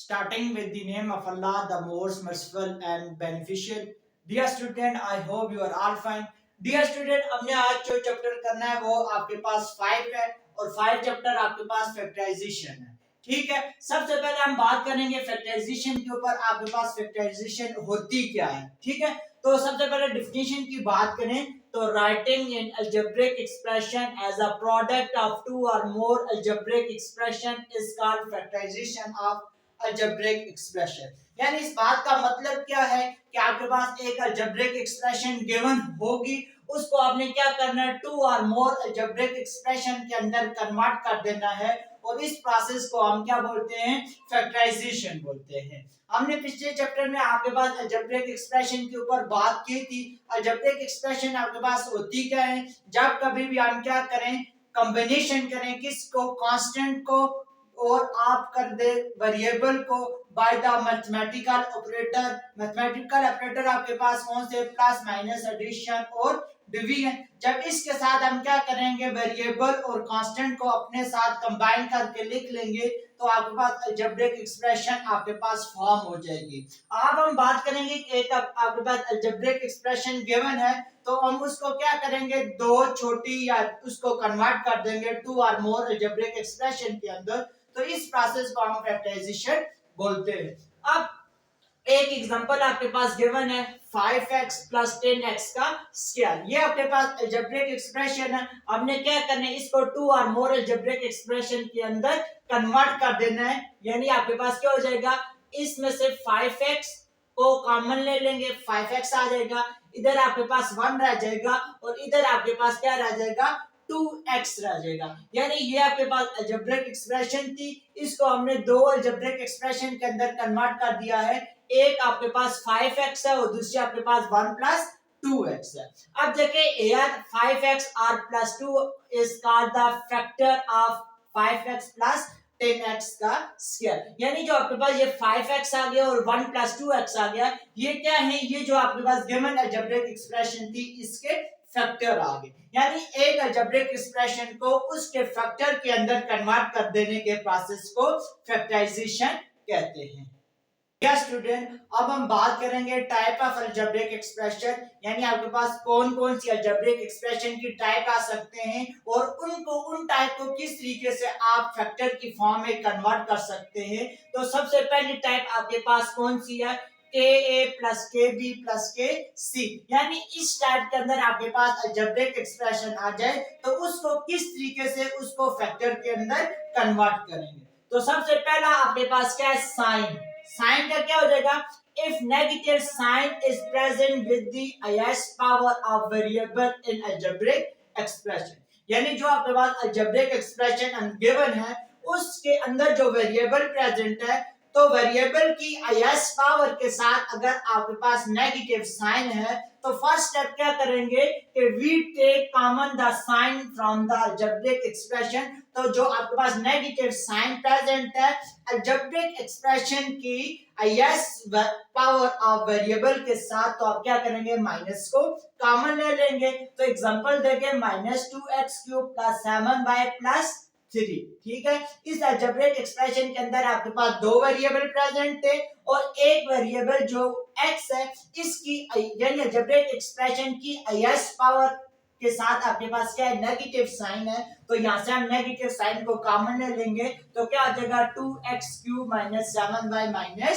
Starting with the name of Allah, the most merciful and beneficial. Dear student, I hope you are all fine. Dear student, हमने आज जो chapter करना है वो आपके पास 5 है और 5 चैप्टर आपके पास फैक्टराइजेशन है. ठीक है, सबसे पहले हम बात करेंगे फैक्टराइजेशन के ऊपर. आपके पास फैक्टराइजेशन होती क्या है. ठीक है, तो सबसे पहले डिफिनेशन की बात करें तो writing in algebraic expression as a product of two or more algebraic expression is called factorization of algebraic expression. यानी इस बात का मतलब क्या है कि आपके पास एक algebraic expression given होगी, उसको आपने क्या करना है, टू और मोर algebraic expression के अंदर कन्वर्ट कर देना है और इस प्रोसेस को हम क्या बोलते हैं, फैक्टराइजेशन बोलते हैं. हमने पिछले चैप्टर में आपके पास algebraic expression के ऊपर बात की थी. algebraic expression आपके पास होती क्या है, जब कभी भी हम क्या करें, कॉम्बिनेशन करें किसको, कांस्टेंट को और आप कर दे वेरिएबल को by the mathematical operator. Mathematical operator आपके पास कौन से, प्लस माइनस एडिशन और डिवीजन. जब इसके साथ हम क्या करेंगे, वेरिएबल और कांस्टेंट को अपने साथ कंबाइन करके लिख लेंगे तो आपके पास अलजेब्रिक एक्सप्रेशन आपके पास फॉर्म हो जाएगी. अब हम बात करेंगे कि एक आपके पास अलजेब्रिक एक्सप्रेशन गिवन है तो हम उसको क्या करेंगे, दो छोटी या उसको कन्वर्ट कर देंगे टू और मोर अलजेब्रिक एक्सप्रेशन के अंदर. तो इस प्रोसेस को हम फैक्टराइजेशन बोलते हैं. अब एक एग्जांपल आपके पास गिवन है 5x plus 10x का स्क्वायर. ये आपके पास अलजेब्रिक एक्सप्रेशन है. हमने क्या करना है, इसको टू और मोर अलजेब्रिक एक्सप्रेशन के अंदर कन्वर्ट कर देना है. यानी आपके पास क्या हो जाएगा, इसमें से 5x को कॉमन ले लेंगे, 5x आ जाएगा, इधर आपके पास 1 रह जाएगा और इधर आपके पास क्या रह जाएगा, 2x रह जाएगा. यानी ये आपके पास अलजेब्रिक एक्सप्रेशन थी, इसको हमने दो अलजेब्रिक एक्सप्रेशन के अंदर कन्वर्ट कर दिया है. एक आपके पास 5x है और दूसरी आपके पास 1 plus 2x है. अब देखिए यार 5x और plus 2 is called the factor of 5x plus 10x का स्क्वायर. यानी जो आपके पास ये 5x आ गया और 1 plus 2x आ गया, ये क्या है, ये जो आपके पास गिवन अलजेब्रिक एक्सप्रेशन थी इसके फैक्टर आ गए. यानी एक अलजेब्रिक एक्सप्रेशन को उसके फैक्टर के अंदर कन्वर्ट कर देने के प्रोसेस को फैक्टराइजेशन कहते हैं. क्या स्टूडेंट, अब हम बात करेंगे टाइप ऑफ अलजेब्रिक एक्सप्रेशन. यानी आपके पास कौन कौन सी अलजेब्रिक एक्सप्रेशन की टाइप आ सकते हैं और उनको उन टाइप को किस तरीके से आप फैक्टर की फॉर्म में कन्वर्ट कर सकते हैं. तो सबसे पहली टाइप आपके पास कौन सी है, KA plus KB plus KC. यानी इस टाइप के अंदर आपके पास अलजेब्रिक एक्सप्रेशन आ जाए तो उसको किस तरीके से उसको फैक्टर के अंदर कन्वर्ट करेंगे. तो सबसे पहला आपके पास क्या है, साइन. साइन का क्या हो जाएगा, if negative sign is present with the highest power of variable in algebraic expression. यानी जो आपके पास अलजेब्रिक एक्सप्रेशन गिवन है उसके अंदर जो वेरिएबल प्रेजेंट है तो वेरिएबल की हाईएस्ट पावर के साथ अगर आपके पास नेगेटिव साइन है तो फर्स्ट स्टेप क्या करेंगे कि we take common the sign from the algebraic expression. तो जो आपके पास नेगेटिव साइन प्रेजेंट है अलजेब्रिक एक्सप्रेशन की हाईएस्ट पावर ऑफ वेरिएबल के साथ तो आप क्या करेंगे, माइनस को कॉमन ले लेंगे. तो एग्जांपल देंगे -2x³ + 7y + 3. ठीक है, इस अलजेब्रिक एक्सप्रेशन के अंदर आपके पास दो वेरिएबल प्रेजेंट थे और एक वेरिएबल जो x है इसकी यानी अलजेब्रिक एक्सप्रेशन की हाईएस्ट पावर के साथ आपके पास क्या है, नेगेटिव साइन है. तो यहां से हम नेगेटिव साइन को कॉमन ले लेंगे तो क्या आ जाएगा 2x³ - 7y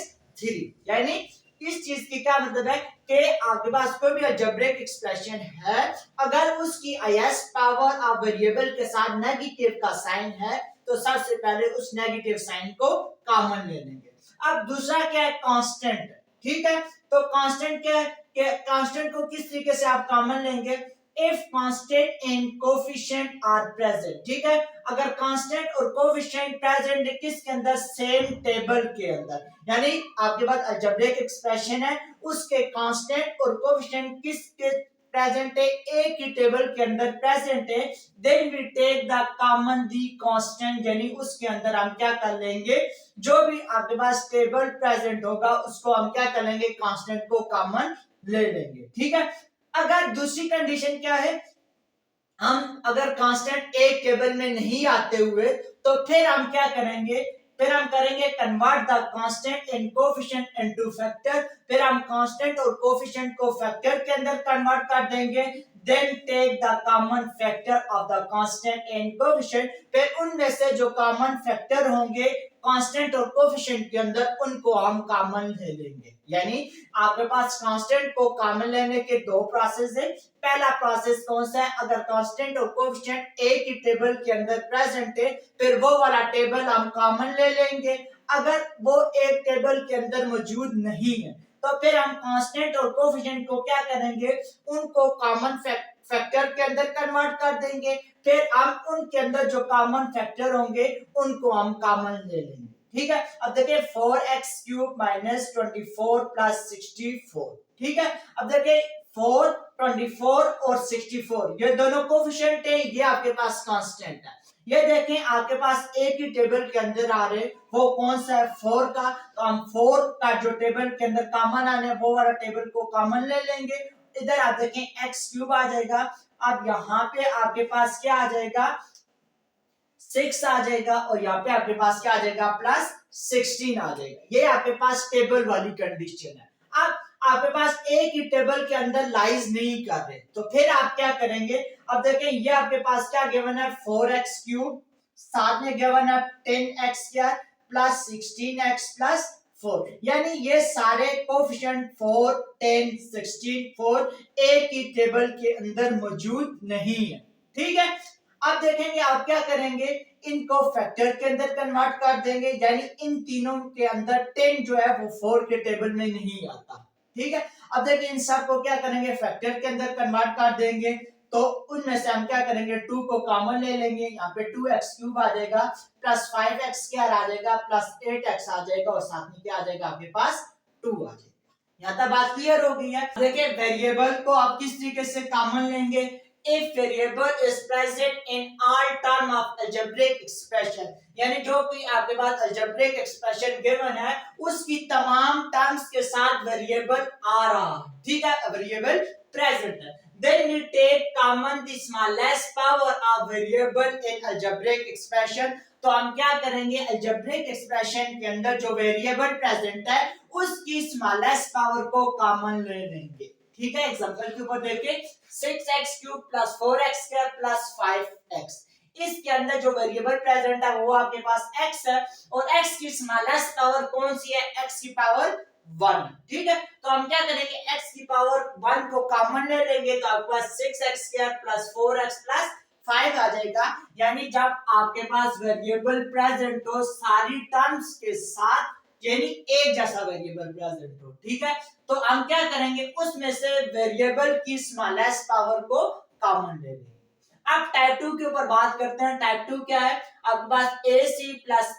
- 3. यानी इस चीज की क्या मतलब है कि आपके पास कोई भी अलजेब्रिक एक्सप्रेशन है अगर उसकी हाईएस्ट पावर ऑफ वेरिएबल के साथ नेगेटिव का साइन है तो सबसे पहले उस नेगेटिव साइन को कॉमन ले लेंगे. अब दूसरा क्या है, कांस्टेंट. ठीक है, तो कांस्टेंट क्या है कि कांस्टेंट को किस तरीके से आप कॉमन लेंगे, if constant and coefficient are present. ठीक है, अगर कांस्टेंट और कोफिशिएंट प्रेजेंट है किसके अंदर, सेम टेबल के अंदर. यानी आपके पास अलजेब्रिक एक्सप्रेशन है उसके कांस्टेंट और कोफिशिएंट किसके प्रेजेंट है, एक ही टेबल के अंदर प्रेजेंट है. Then we take the common the constant. यानी उसके अंदर हम क्या कर लेंगे, जो भी आपके पास टेबल प्रेजेंट होगा उसको हम क्या कर लेंगे, कांस्टेंट को कॉमन ले लेंगे. ठीक है, अगर दूसरी कंडीशन क्या है, हम अगर कांस्टेंट एक टेबल में नहीं आते हुए तो फिर हम क्या करेंगे, फिर हम करेंगे convert the constant in coefficient into factor, फिर हम कांस्टेंट और कोफिशिएंट को फैक्टर के अंदर कन्वर्ट कर देंगे। Then take the common factor of the constant and coefficient, फिर उनमें से जो कॉमन फैक्टर होंगे कांस्टेंट और कोफिशिएंट के अंदर उनको हम कॉमन ले लेंगे। यानी आपके पास कांस्टेंट को कॉमन लेने के दो प्रोसेस है। पहला प्रोसेस कौन सा है, अगर कांस्टेंट और कोफिशिएंट एक ही टेबल के अंदर प्रेजेंट है फिर वो वाला टेबल हम कॉमन ले लेंगे। अगर वो एक टेबल के अंदर मौजूद नहीं है तो फिर हम कांस्टेंट और कोफिशिएंट को क्या करेंगे, उनको कॉमन फैक्टर के अंदर कन्वर्ट कर देंगे। फिर हम उनके अंदर जो कॉमन फैक्टर होंगे उनको हम कॉमन ले लेंगे। ठीक है, अब देखिए 4x क्यूब माइनस 24 प्लस 64। ठीक है, अब देखिए 4, 24 और 64 ये दोनों कोफिशिएंट है, ये आपके पास कांस्टेंट है। ये देखें आपके पास एक ही टेबल के अंदर आ रहे, वो कौन सा है 4 का, तो हम 4 का जो टेबल के अंदर कॉमन आने वो वाला टेबल को कॉमन ले लेंगे। इधर आप देखें x क्यूब आ जाएगा, अब यहाँ पे आपके पास क्या आ जाएगा 6 आ जाएगा और यहाँ पे आपके पास क्या आ जाएगा प्लस 16 आ जाएगा। ये आपके पास टेबल वाली कंडीशन है। अब आपके पास एक ही टेबल के अंदर लाइज नहीं कर रहे तो फिर आप क्या करेंगे, अब देखें ये आपके पास क्या गिवन है 4x क्यूब, साथ में गिवन है 10x square plus 16x plus 4, यानी ये सारे कोफिशिएंट 4, 10, 16, 4 एक ही टेबल के अंदर मौजूद नहीं है। ठीक है, अब देखेंगे आप क्या करेंगे, इनको फैक्टर के अंदर कन्वर्ट कर देंगे, यानी इन तीनों के अंदर 10 जो है वो 4 के टेबल में नहीं आता। ठीक है, अब देखिए इन सब को क्या करेंगे फैक्टर के अंदर कन्वर्ट कर देंगे, तो उनमें से हम क्या करेंगे 2 को कॉमन ले लेंगे, यहाँ पे 2x क्यूब आ जाएगा प्लस 5x स्क्वायर आ जाएगा प्लस 8x आ जाएगा और साथ में क्या आ जाएगा आपके पास 2 आ जाएगा। यहाँ तक बात क्लियर हो गई है। देखिए वेरिएबल को आप किस तरीके से कॉमन लेंगे, if variable is present in all term of algebraic expression, यानी जो भी आपके पास algebraic expression given है उसकी तमाम टर्म्स के साथ वेरिएबल आ रहा है। ठीक है, वेरिएबल प्रेजेंट है, then we take common the smallest power of variable in algebraic expression, तो हम क्या करेंगे algebraic expression के अंदर जो वेरिएबल प्रेजेंट है उसकी स्मॉलेस्ट पावर को कॉमन ले लेंगे। ठीक है, एग्जांपल के ऊपर देखिए 6x cube plus 4x square plus 5x, इसके अंदर जो वेरिएबल प्रेजेंट है वो आपके पास x है और x की स्मॉलेस्ट पावर कौन सी है, x की पावर 1। ठीक है, तो हम क्या करेंगे x की पावर 1 को कॉमन ले लेंगे तो आपके पास 6x square plus 4x plus 5 आ जाएगा। यानी जब आपके पास वेरिएबल प्रेजेंट हो सारी टर्म्स के साथ, यानी एक जैसा वेरिएबल प्रेजेंट हो, ठीक है, तो हम क्या करेंगे उसमें से वेरिएबल की स्मॉलेस्ट पावर को कॉमन ले लेंगे। अब टाइप 2 के ऊपर बात करते हैं। टाइप 2 क्या है, आपके पास AC plus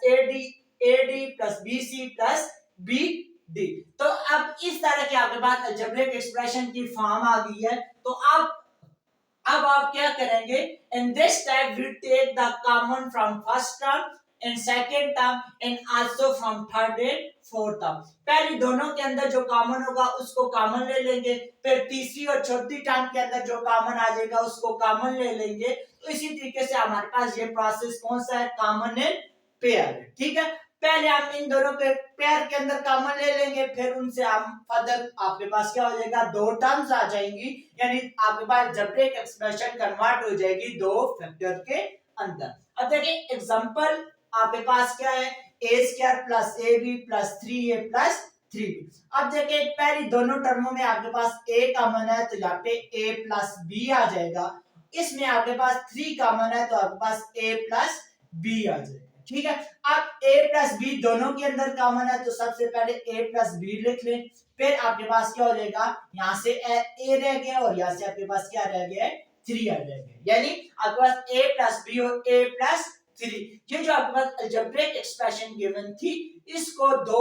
AD plus BC plus BD, तो अब इस तरह के आपके पास अलजेब्रिक एक्सप्रेशन की फॉर्म आ गई है। तो अब आप क्या करेंगे, in this type we take the common from first term in second term and also from third and fourth term, पहली दोनों के अंदर जो कॉमन होगा उसको कॉमन ले लेंगे, फिर तीसरी और चौथी टर्म के अंदर जो कॉमन आ जाएगा उसको कॉमन ले लेंगे। तो इसी तरीके से हमारे पास ये प्रोसेस कौन सा है, कॉमन एंड पेयर। ठीक है, पहले हम इन दोनों के पेयर के अंदर कॉमन ले लेंगे, फिर उनसे हम फर्दर आपके पास क्या हो जाएगा, दो टर्म्स आ जाएंगी, यानी आपके पास अलजेब्रिक एक्सप्रेशन कन्वर्ट हो जाएगी दो फैक्टर के अंदर। अब देखिए एग्जांपल आपके पास क्या है, a square plus ab plus 3a plus 3b। अब देखिए पहली दोनों टर्मों में आपके पास a कॉमन है तो यहाँ पे a प्लस b आ जाएगा, इसमें आपके पास 3 कॉमन है तो आपके पास a प्लस b आ जाएगा। ठीक है, अब a प्लस b दोनों के अंदर कॉमन है तो सबसे पहले a प्लस b लिख लें, फिर आपके पास क्या हो जाएगा, यहाँ से a रह गया और यहाँ से आपके पास क्या रह गया, 3 आ जाएगा, यानी आपके पास a प्लस b और a प्लस 3। ये जो आपके पास अलजेब्रिक एक्सप्रेशन गिवन थी इसको दो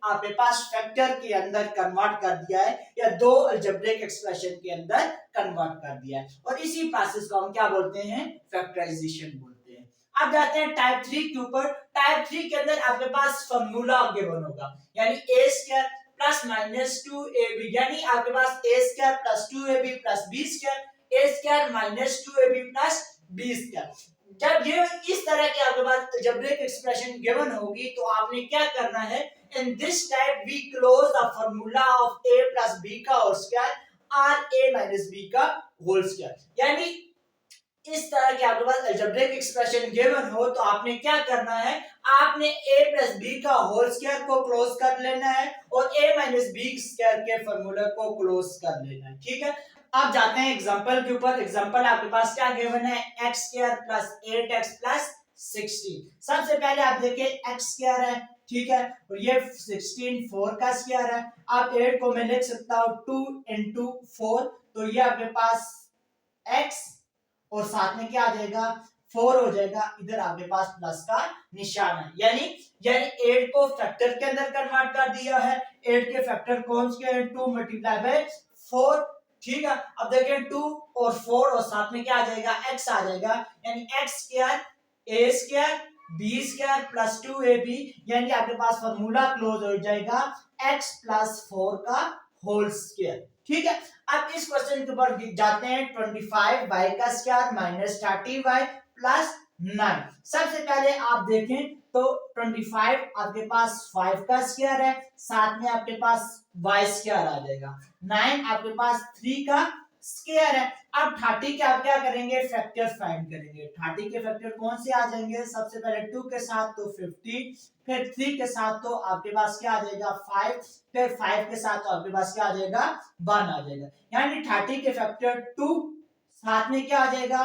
आपके पास फैक्टर के अंदर कन्वर्ट कर दिया है या दो अलजेब्रिक एक्सप्रेशन के अंदर कन्वर्ट कर दिया है, और इसी प्रोसेस को हम क्या बोलते हैं, फैक्टराइजेशन बोलते हैं। अब जाते हैं टाइप 3 के ऊपर। टाइप 3 के अंदर आपके पास फार्मूला गिवन होगा, यानी a square plus minus 2ab, यानी आपके पास a square plus 2ab plus b square, a square minus 2ab plus b square. जब ये इस तरह की आपके पास अलजेब्रिक एक्सप्रेशन गिवन होगी तो आपने क्या करना है, in this type we close the formula of a plus b का whole square or a minus b का होल स्क्वायर। यानी इस तरह के आपके पास अलजेब्रिक एक्सप्रेशन गिवन हो तो आपने क्या करना है, आपने a प्लस बी का होल स्क्वायर को क्लोज कर लेना है और a माइनस बी स्क्वायर के फॉर्मूला को क्लोज कर लेना है। ठीक है, अब जाते हैं एग्जांपल के ऊपर। एग्जांपल आपके पास क्या गिवन है, x square plus 8x plus 16। सबसे पहले आप देखिए x स्क्वायर है, ठीक है, और ये 16 4 का स्क्वायर है। आप 8 को मैं लिख सकता हूं 2 इंटू 4, तो ये आपके पास x और साथ में क्या आ जाएगा 4 हो जाएगा, इधर आपके पास प्लस का निशान है। यानी 8 को फैक्टर के अंदर कन्वर्ट कर दिया है। 8 के फैक्टर कौन से हैं, 2 मल्टीप्लाई बाय 4। ठीक है, अब देखें 2 और 4 और साथ में क्या आ जाएगा x आ जाएगा, यानी x square a square b square plus 2ab, यानी आपके पास फॉर्मूला क्लोज हो जाएगा x प्लस 4 का होल स्क्वायर। ठीक है, अब इस क्वेश्चन के ऊपर जाते हैं। 25y का स्क्वायर माइनस 30y प्लस 9। सबसे पहले आप देखें तो 25 आपके पास 5 का स्क्वायर है, साथ में आपके पास y स्क्वायर आ जाएगा। 9 आपके पास 3 का स्क्वायर है। अब 30 के आप क्या करेंगे, फैक्टर फाइंड करेंगे। 30 के फैक्टर कौन से आ जाएंगे, सबसे पहले 2 के साथ तो 50, फिर 3 के साथ तो आपके पास क्या आ जाएगा 5, फिर 5 के साथ तो आपके पास क्या आ जाएगा 1 आ जाएगा। यानी 30 के फैक्टर 2, साथ में क्या आ जाएगा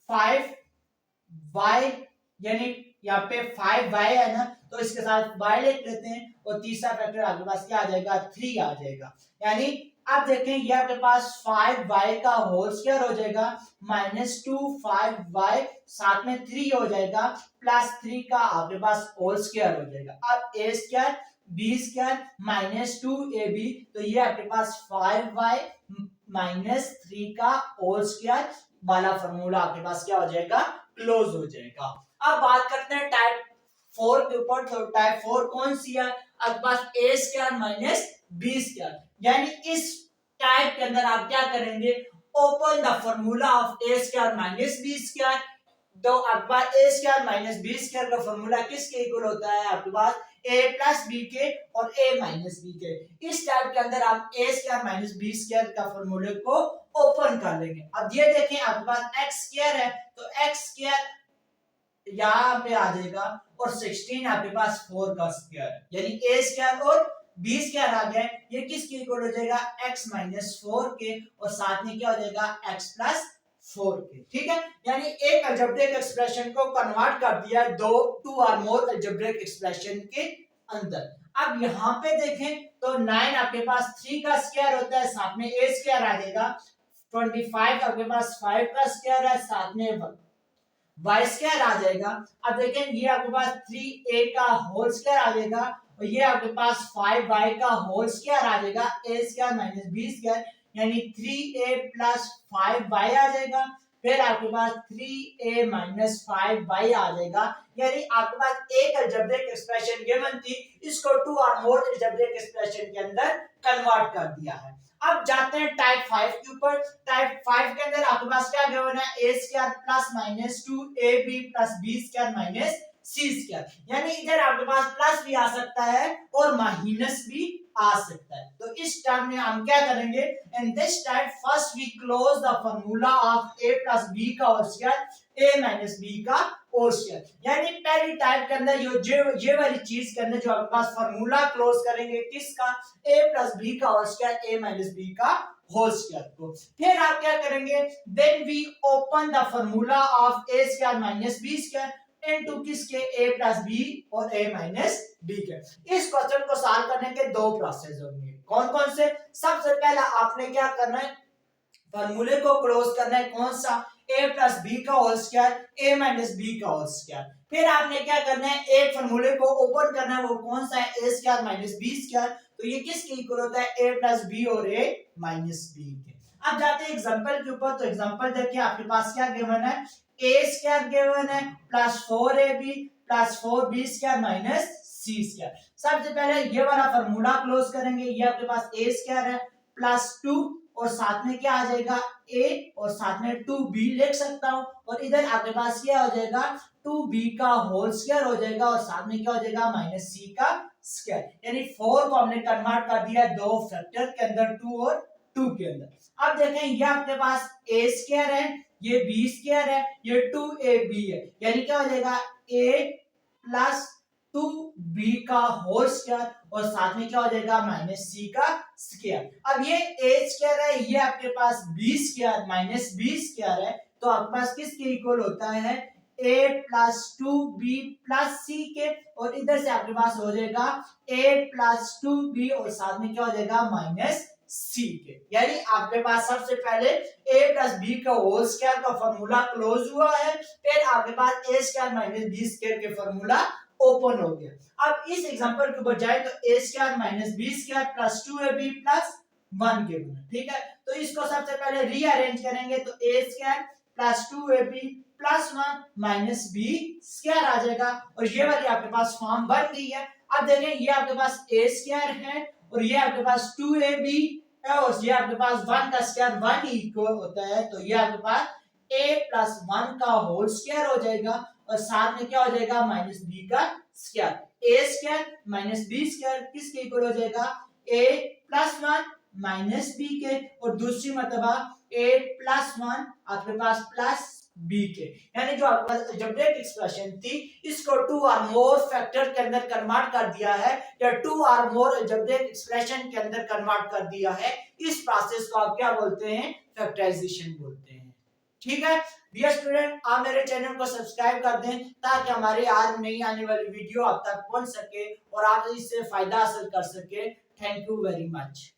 5y, यानी यहाँ पे 5y है ना, तो इसके साथ y लिख लेते हैं और तीसरा फैक्टर आपके पास क्या आ जाएगा 3 आ जाएगा। यानी अब देखें ये आपके पास 5y का होल स्क्वायर हो जाएगा माइनस 2 5y, साथ में 3 हो जाएगा प्लस 3 का आपके पास होल स्क्वायर हो जाएगा। अब a square b square minus 2ab, तो ये आपके पास 5y माइनस 3 का होल स्क्वायर वाला फॉर्मूला आपके पास क्या हो जाएगा, क्लोज हो जाएगा। अब बात करते हैं टाइप 4 के ऊपर। तो टाइप 4 कौन सी है, आपके पास a square minus b square. यानी इस टाइप के अंदर आप क्या करेंगे, open the formula of a square minus b square. तो आपके पास a square minus b square का फॉर्मूला किसके इक्वल होता है, आपके पास a प्लस b के और a माइनस b के। इस टाइप के अंदर आप a square minus b square का फॉर्मूले को ओपन कर लेंगे। अब ये देखें आपके पास x स्क्वायर है, तो x स्क्वायर यहाँ पे आ जाएगा और 16 आपके पास 4 का स्क्वायर, यानी a स्क्वायर और b स्क्वायर आ गया। ये किसके इक्वल हो जाएगा, x माइनस 4 के, और साथ में क्या हो जाएगा x प्लस 4 के। ठीक है, यानी एक अलजेब्रिक एक्सप्रेशन को कन्वर्ट कर दिया टू और मोर अलजेब्रिक एक्सप्रेशन के अंदर। अब यहाँ पे देखें तो 9 आपके पास 3 का स्क्वायर होता है, साथ में a स्क्वायर आ जाएगा। 25 आपके पास 5 का स्क्वायर है, साथ में y स्क्वायर आ जाएगा। अब देखें ये आपके पास 3a का होल स्क्वायर आ जाएगा और ये आपके पास 5y का होल स्क्वायर आ जाएगा, a square minus b square, यानी 3a प्लस 5y आ जाएगा। फिर आपके पास 3a माइनस 5y आ जाएगा। यानी आपके पास एक अलजेब्रिक एक्सप्रेशन गिवन थी, इसको टू और मोर अलजेब्रिक एक्सप्रेशन के अंदर कन्वर्ट कर दिया है। अब जाते हैं टाइप 5 के ऊपर। टाइप 5 के अंदर आपके पास क्या गिवन है, a square plus minus 2ab plus b square minus c square. यानी इधर आपके पास प्लस भी आ सकता है और माइनस भी आ सकता है। तो इस टाइम में हम क्या करेंगे, in this type first we close the formula of a plus b का whole square a minus b का होल स्क्वायर। यानी पहली टाइप के अंदर ये वाली चीज के अंदर जो आपके पास फार्मूला क्लोज करेंगे किसका, a प्लस b का whole square a minus b का होल स्क्वायर को। फिर आप क्या करेंगे, then we open the formula of a square minus b square into किसके, a प्लस b और a माइनस b के। इस क्वेश्चन को सॉल्व करने के दो प्रोसेस होंगे, कौन कौन से। सबसे पहला आपने क्या करना है, फार्मूले को क्लोज करना है, कौन सा, a प्लस बी का whole square a minus B का होल स्क्वायर। फिर आपने क्या करना है, एक फार्मूले को ओपन करना है, वो कौन सा है, a square minus B square. तो ये किसके इक्वल होता है, a प्लस बी और a माइनस बी के। अब जाते हैं एग्जांपल के ऊपर। तो एग्जांपल देखिए आपके पास क्या गिवन है, a स्क्वायर गिवन है plus 4ab plus 4b square minus c square. सबसे पहले ये वाला फार्मूला क्लोज करेंगे, ये आपके पास a स्क्वायर है प्लस 2 और साथ में क्या आ जाएगा a और साथ में 2b लिख सकता हूं और इधर आपके पास क्या हो जाएगा 2b का होल स्क्वायर हो जाएगा और साथ में क्या हो जाएगा माइनस c का स्क्वायर। यानी 4 को हमने कन्वर्ट कर दिया दो फैक्टर के अंदर 2 और 2 के अंदर। अब देखें ये आपके पास a स्क्वायर है, ये b स्क्वायर है, ये 2ab है, यानी क्या हो जाएगा a प्लस 2b का होल स्क्वायर और साथ में क्या हो जाएगा माइनस c का स्क्वायर। अब ये a स्क्वायर है, ये आपके पास b square minus b square है, तो आपके पास किसके इक्वल होता है a plus 2b plus c के, और इधर से आपके पास हो जाएगा a प्लस 2b और साथ में क्या हो जाएगा माइनस c के। यानी आपके पास सबसे पहले a प्लस b का होल स्क्वायर का फॉर्मूला क्लोज हुआ है, फिर आपके पास a square minus b square के फॉर्मूला ओपन हो गया। अब इस एग्जांपल के ऊपर जाए तो a square minus b square plus 2ab plus 1 के बना, ठीक है। तो इसको सबसे पहले रीअरेंज करेंगे तो a square plus 2ab plus 1 minus b square आ जाएगा और ये वाली आपके पास फॉर्म बन गई है। अब देखें ये आपके पास a स्क्वायर है और ये आपके पास 2ab है और ये आपके पास 1 का स्क्वायर 1 इक्वल होता है, तो ये आपके पास a प्लस 1 का होल स्क्वायर हो जाएगा और साथ में क्या हो जाएगा माइनस b का square. a square minus b square किसके इक्वल हो जाएगा a प्लस 1 माइनस b के, और दूसरी मतलब a प्लस 1 आपके पास प्लस b के। यानी जो आपके पास अलजेब्रिक एक्सप्रेशन थी इसको 2 और मोर फैक्टर के अंदर कन्वर्ट कर दिया है या 2 और मोर अलजेब्रिक एक्सप्रेशन के अंदर कन्वर्ट कर दिया है। इस प्रोसेस को आप क्या बोलते हैं फैक्टराइजेशन बोलते हैं। ठीक है डियर स्टूडेंट, आप मेरे चैनल को सब्सक्राइब कर दें ताकि हमारी आज नई आने वाली वीडियो आप तक पहुंच सके और आप इससे फायदा हासिल कर सके। Thank you very much.